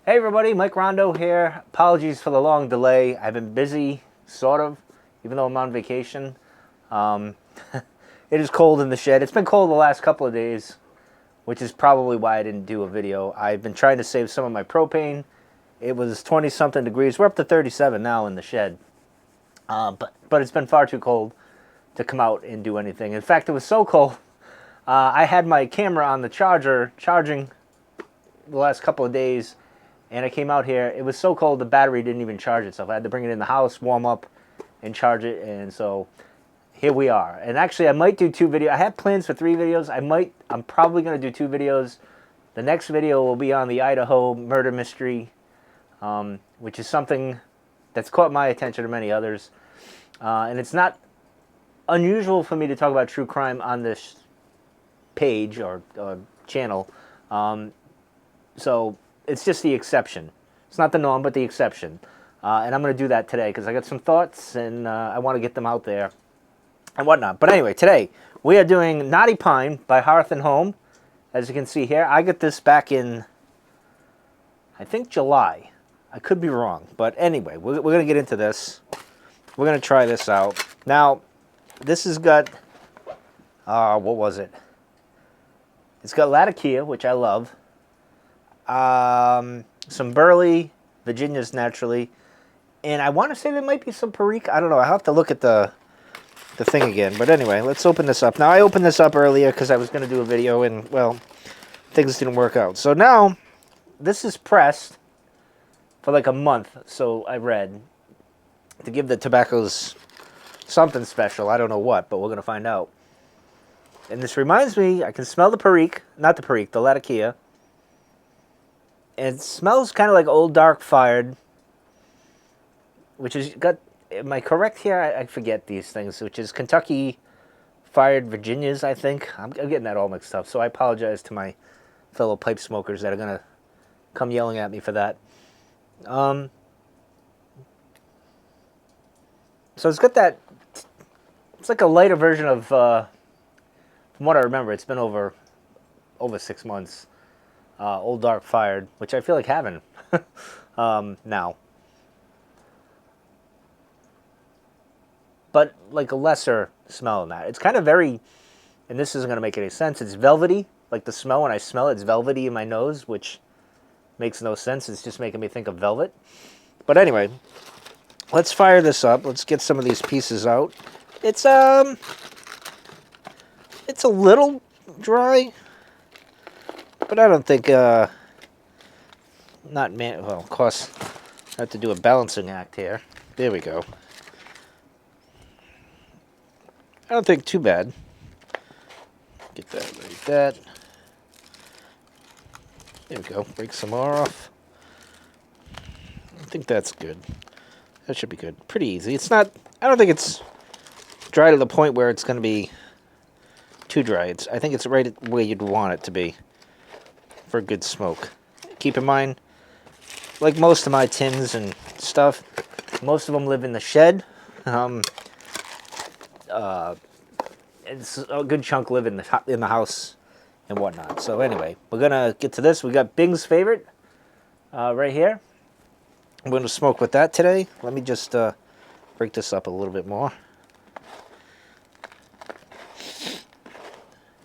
Hey everybody, Mike Rondo here. Apologies for the long delay. I've been busy, sort of, even though I'm on vacation. Um, it is cold in the shed. It's been cold the last couple of days, which is probably why I didn't do a video. I've been trying to save some of my propane. It was 20-something degrees. We're up to 37 now in the shed. But it's been far too cold to come out and do anything. In fact, it was so cold, I had my camera on the charger charging the last couple of days. And I came out here, it was so cold the battery didn't even charge itself. I had to bring it in the house, warm up, and charge it. And so here we are. And actually I might do 2 videos. I had plans for 3 videos. I'm probably going to do 2 videos. The next video will be on the Idaho murder mystery, which is something that's caught my attention to many others. And it's not unusual for me to talk about true crime on this page or channel. So it's just the exception. It's not the norm, but the exception. And I'm going to do that today because I got some thoughts and I want to get them out there and whatnot. But anyway, today we are doing Knotty Pine by Hearth and Home. As you can see here, I got this back in, I think, July. I could be wrong. But anyway, we're going to get into this. We're going to try this out. Now, this has got, what was it? It's got Latakia, which I love. Some Burley, Virginias naturally, and I want to say there might be some Perique. I don't know. I have to look at the thing again. But anyway, let's open this up. Now I opened this up earlier because I was going to do a video, and well, things didn't work out. So now this is pressed for like a month. So I read to give the tobaccos something special. I don't know what, but we're gonna find out. And this reminds me, I can smell the Perique, not the Perique, the Latakia. It smells kind of like Old Dark Fired, which is got, am I correct here? I forget these things, which is Kentucky Fired Virginias, I think. I'm getting that all mixed up, so I apologize to my fellow pipe smokers that are going to come yelling at me for that. So it's got that, it's like a lighter version of, from what I remember, it's been over 6 months. Old Dark Fired, which I feel like having now. But like a lesser smell than that. It's kind of very, and this isn't going to make any sense, it's velvety. Like the smell, when I smell it, it's velvety in my nose, which makes no sense. It's just making me think of velvet. But anyway, let's fire this up. Let's get some of these pieces out. It's a little dry. But I don't think, well, of course, I have to do a balancing act here. There we go. I don't think too bad. Get that like that. There we go. Break some more off. I think that's good. That should be good. Pretty easy. It's not, I don't think it's dry to the point where it's going to be too dry. I think it's right where you'd want it to be for a good smoke. Keep in mind, like most of my tins and stuff, most of them live in the shed. It's a good chunk live in the house and whatnot. So anyway, we're gonna get to this. We got Bing's favorite right here. I'm going to smoke with that today. Let me just break this up a little bit more.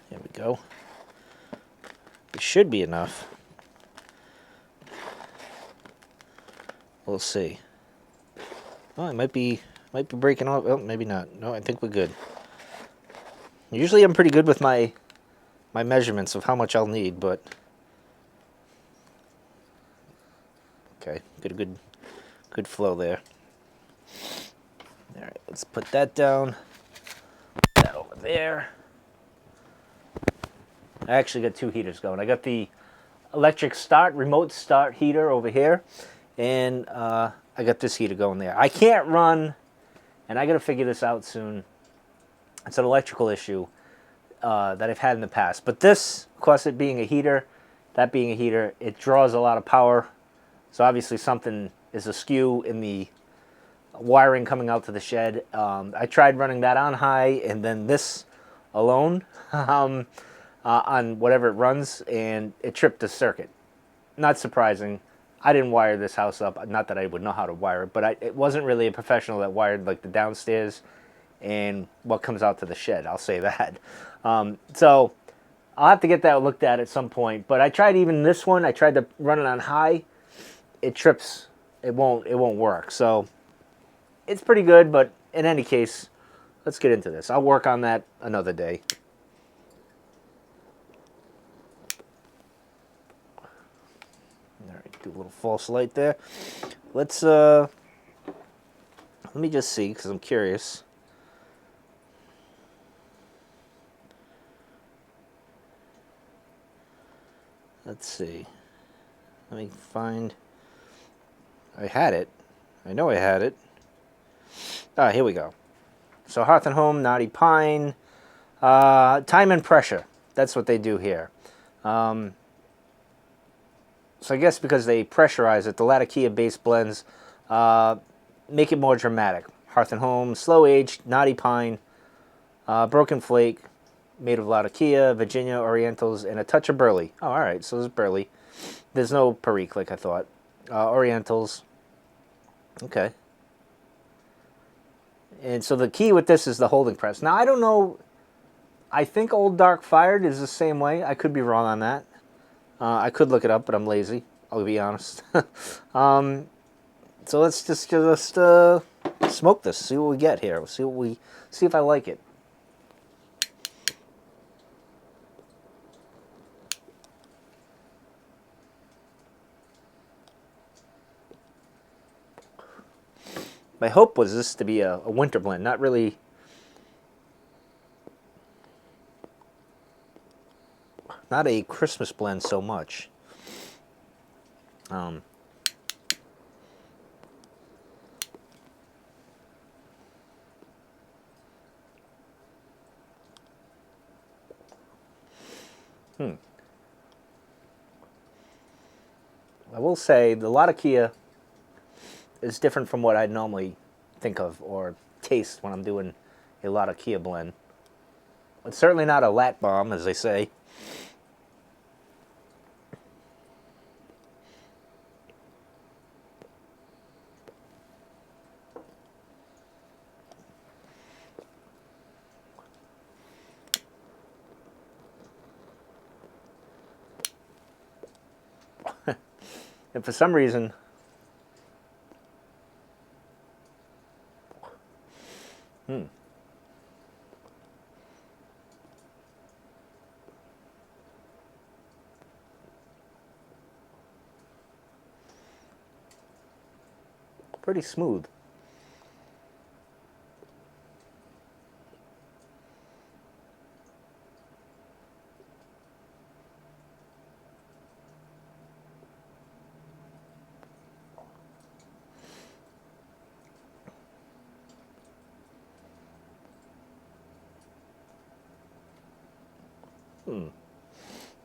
There we go. It should be enough. We'll see. Oh, it might be breaking off. Oh, maybe not. No, I think we're good. Usually I'm pretty good with my measurements of how much I'll need, but okay, get a good flow there. All right, let's put that down. Put that over there. I actually got 2 heaters going. I got the electric start, remote start heater over here, and I got this heater going there. I can't run, and I got to figure this out soon. It's an electrical issue that I've had in the past. But this, of course, it being a heater, that being a heater, it draws a lot of power. So obviously something is askew in the wiring coming out to the shed. I tried running that on high, and then this alone. On whatever it runs, and it tripped the circuit. Not surprising. I didn't wire this house up. Not that I would know how to wire it, but it wasn't really a professional that wired like the downstairs and what comes out to the shed. I'll say that. So I'll have to get that looked at some point. But I tried even this one. I tried to run it on high. It trips. It won't work. So it's pretty good. But in any case, let's get into this. I'll work on that another day. All right, do a little false light there. Let's let me just see because I'm curious. Let's see. Let me find. I had it. I know I had it. Ah, here we go. So Hearth and Home, Knotty Pine, time and pressure. That's what they do here. So I guess because they pressurize it, the Latakia base blends make it more dramatic. Hearth and Home, slow aged, Knotty Pine, Broken Flake, made of Latakia, Virginia Orientals, and a touch of Burley. Oh, all right, so there's Burley. There's no Perique like I thought. Orientals. Okay. And so the key with this is the holding press. Now, I don't know. I think Old Dark Fired is the same way. I could be wrong on that. I could look it up, but I'm lazy. I'll be honest. So let's just smoke this. See what we get here. See if I like it. My hope was this to be a winter blend, not really. Not a Christmas blend so much. I will say the Latakia is different from what I normally think of or taste when I'm doing a Latakia blend. It's certainly not a lat bomb, as they say. And for some reason, pretty smooth.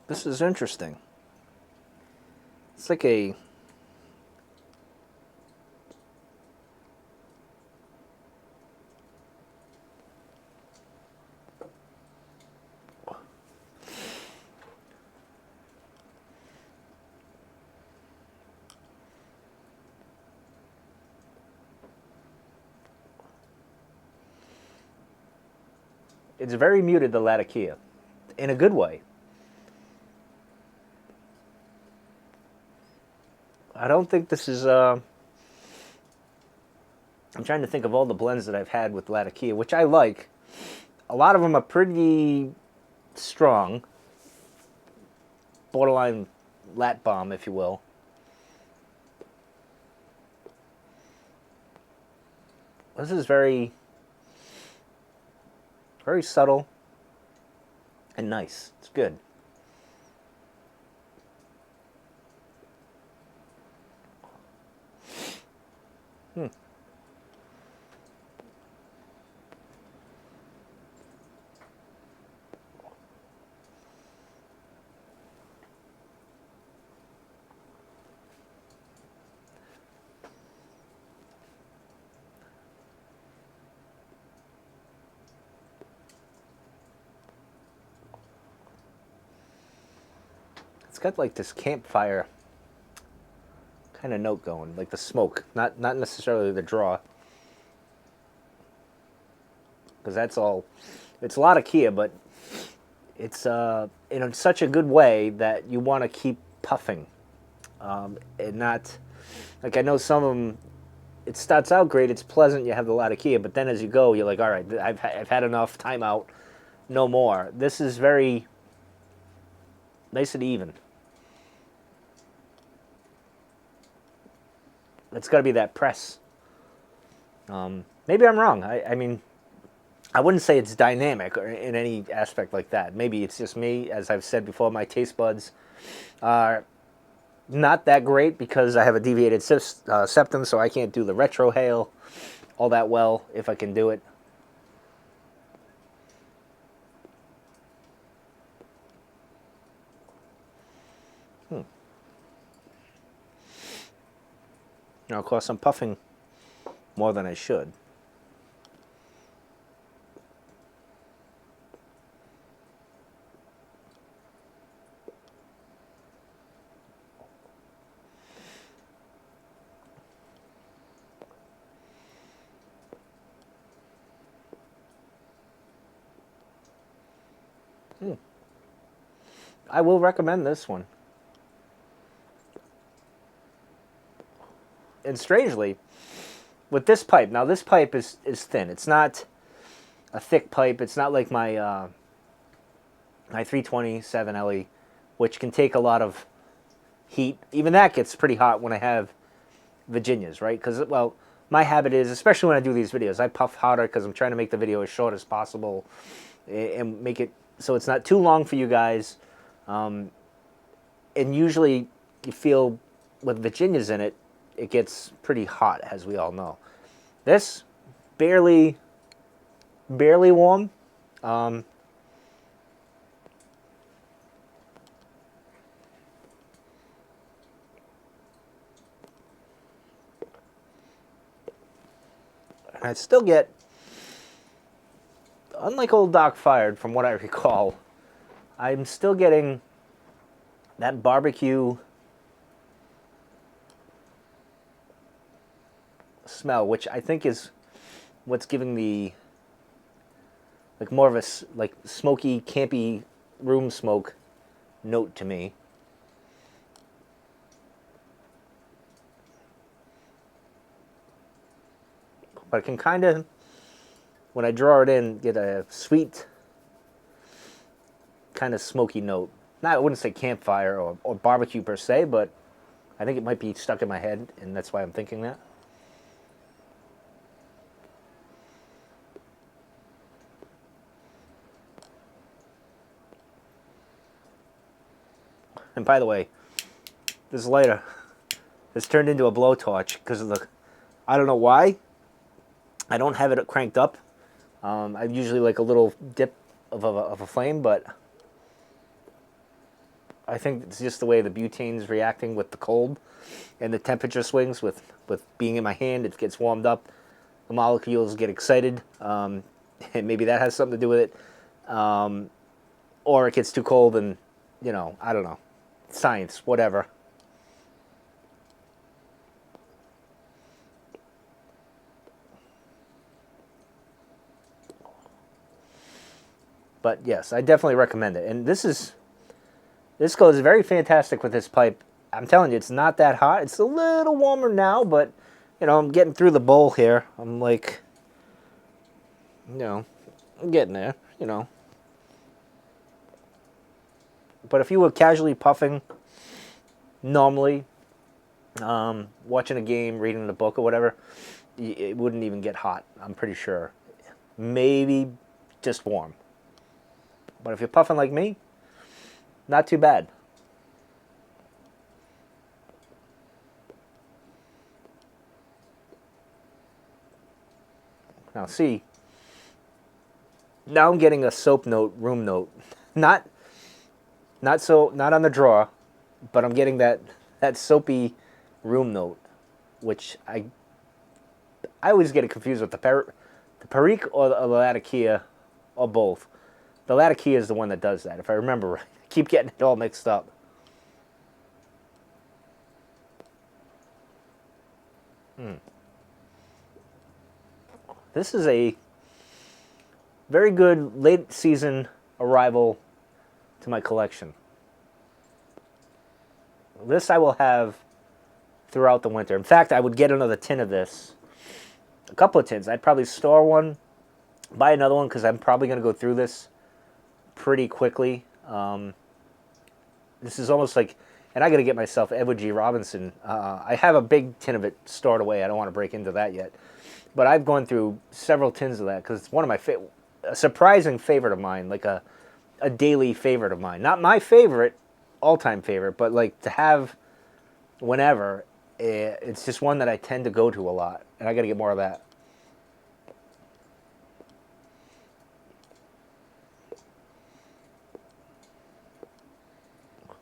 This is interesting. It's like a it's very muted, the Latakia, in a good way. I don't think this is. I'm trying to think of all the blends that I've had with Latakia, which I like. A lot of them are pretty strong, borderline lat bomb, if you will. This is very, very subtle and nice. It's good. It's got like this campfire kind of note going, like the smoke, not necessarily the draw. Because that's all. It's a lot of Kia, but it's in such a good way that you want to keep puffing, and not like I know some of them. It starts out great, it's pleasant, you have a lot of Kia, but then as you go, you're like, all right, I've had enough, time out, no more. This is very nice and even. It's got to be that press. Maybe I'm wrong. I mean, I wouldn't say it's dynamic or in any aspect like that. Maybe it's just me. As I've said before, my taste buds are not that great because I have a deviated septum, so I can't do the retrohale all that well if I can do it. Now, of course, I'm puffing more than I should. I will recommend this one. And strangely, with this pipe, now this pipe is thin. It's not a thick pipe. It's not like my 327 LE, which can take a lot of heat. Even that gets pretty hot when I have Virginias, right? Because, well, my habit is, especially when I do these videos, I puff harder because I'm trying to make the video as short as possible and make it so it's not too long for you guys. And usually you feel with Virginias in it, it gets pretty hot, as we all know. This, barely warm. And I still get, unlike Old Doc Fired, from what I recall, I'm still getting that barbecue smell, which I think is what's giving the like more of a like smoky, campy room smoke note to me. But I can kind of, when I draw it in, get a sweet, kind of smoky note. Not, I wouldn't say campfire or barbecue per se, but I think it might be stuck in my head, and that's why I'm thinking that. And by the way, this lighter has turned into a blowtorch because of the, I don't know why. I don't have it cranked up. I usually like a little dip of a flame, but I think it's just the way the butane's reacting with the cold and the temperature swings with being in my hand. It gets warmed up. The molecules get excited, and maybe that has something to do with it. Or it gets too cold and, you know, I don't know. Science, whatever. But yes, I definitely recommend it. And this goes very fantastic with this pipe. I'm telling you, it's not that hot. It's a little warmer now, but, you know, I'm getting through the bowl here. I'm like, you know, I'm getting there, you know. But if you were casually puffing normally, watching a game, reading a book or whatever, it wouldn't even get hot, I'm pretty sure. Maybe just warm. But if you're puffing like me, not too bad. Now see, now I'm getting a soap note, room note. Not on the draw, but I'm getting that soapy room note, which I always get it confused with the Perique or the Latakia, or both. The Latakia is the one that does that, if I remember right. I keep getting it all mixed up. This is a very good late season arrival to my collection. This I will have throughout the winter. In fact, I would get another tin of this. A couple of tins. I'd probably store one, buy another one, because I'm probably going to go through this pretty quickly. This is almost like, and I got to get myself Edward G. Robinson. I have a big tin of it stored away. I don't want to break into that yet. But I've gone through several tins of that because it's one of my a surprising favorite of mine, like a daily favorite of mine. Not my favorite, all-time favorite, but like to have whenever. It's just one that I tend to go to a lot, and I got to get more of that.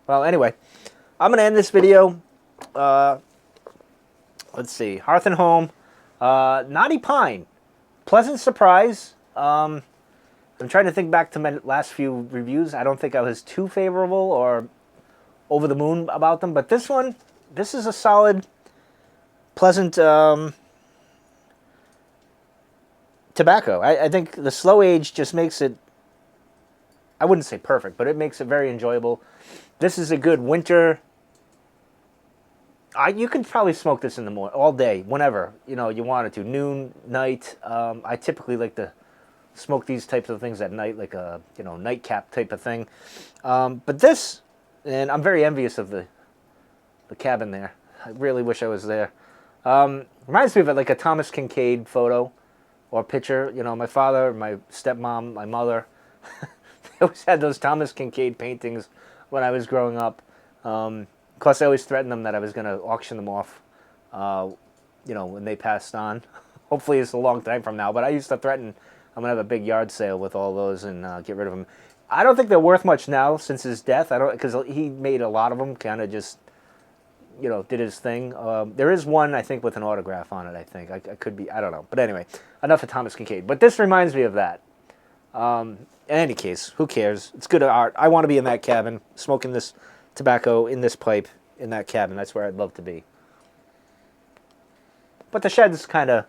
Well, anyway, I'm going to end this video. Let's see. Hearth and Home. Knotty Pine. Pleasant surprise. I'm trying to think back to my last few reviews. I don't think I was too favorable or over the moon about them. But this one, this is a solid, pleasant tobacco. I think the slow age just makes it, I wouldn't say perfect, but it makes it very enjoyable. This is a good winter. You can probably smoke this in the morning, all day, whenever you wanted to, noon, night. I typically like to smoke these types of things at night, like a nightcap type of thing. But this, and I'm very envious of the cabin there. I really wish I was there. Reminds me of like a Thomas Kincaid photo or picture. My father, my stepmom, my mother, they always had those Thomas Kincaid paintings when I was growing up. Of course, I always threatened them that I was going to auction them off, when they passed on. Hopefully it's a long time from now, but I used to threaten I'm going to have a big yard sale with all those and get rid of them. I don't think they're worth much now since his death. Because he made a lot of them, kind of just, did his thing. There is one, I think, with an autograph on it, I think. I could be, I don't know. But anyway, enough of Thomas Kincaid. But this reminds me of that. In any case, who cares? It's good art. I want to be in that cabin, smoking this tobacco in this pipe in that cabin. That's where I'd love to be. But the shed is kind of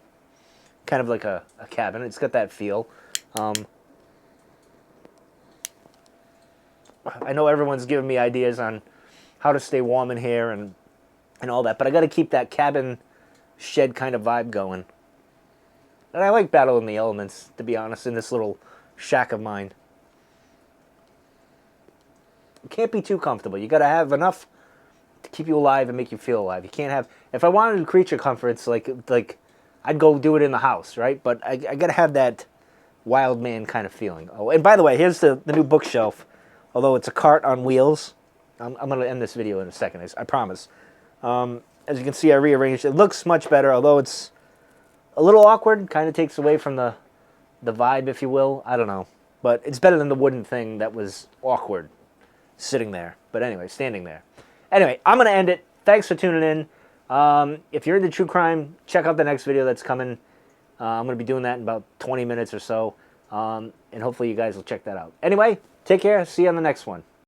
like a cabin. It's got that feel. I know everyone's giving me ideas on how to stay warm in here and all that, but I got to keep that cabin shed kind of vibe going. And I like Battle in the Elements, to be honest, in this little shack of mine. It can't be too comfortable. You got to have enough to keep you alive and make you feel alive. You can't have, if I wanted creature comforts, like I'd go do it in the house, right? But I got to have that wild man kind of feeling. Oh, and by the way, here's the new bookshelf. Although it's a cart on wheels. I'm going to end this video in a second, I promise. As you can see, I rearranged it. It looks much better, although it's a little awkward. Kind of takes away from the vibe, if you will. I don't know. But it's better than the wooden thing that was awkward sitting there. But anyway, standing there. Anyway, I'm going to end it. Thanks for tuning in. If you're into true crime, check out the next video that's coming. I'm going to be doing that in about 20 minutes or so. And hopefully you guys will check that out. Anyway, take care. See you on the next one.